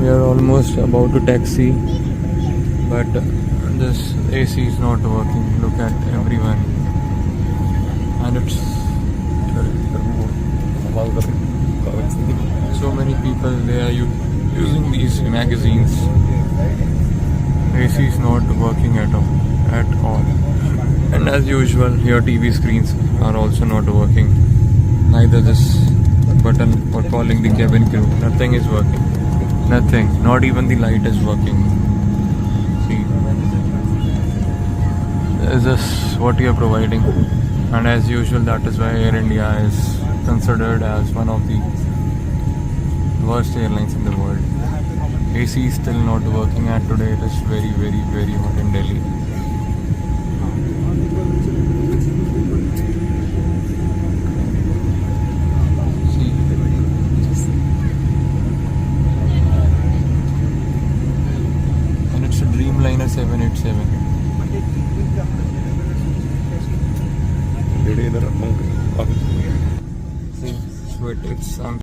We are almost about to taxi, but this AC is not working. Look at everyone, and it's so many people. They are using these magazines. AC is not working at all. And as usual, your TV screens are also not working. Neither this button for calling the cabin crew. Nothing is working. Nothing. Not even the light is working. See, is this what you are providing? And as usual, that is why Air India is considered as one of the worst airlines in the world. AC is still not working, and today it is very, very, very hot in Delhi. See, and it's a Dreamliner 787. See, sweat. It's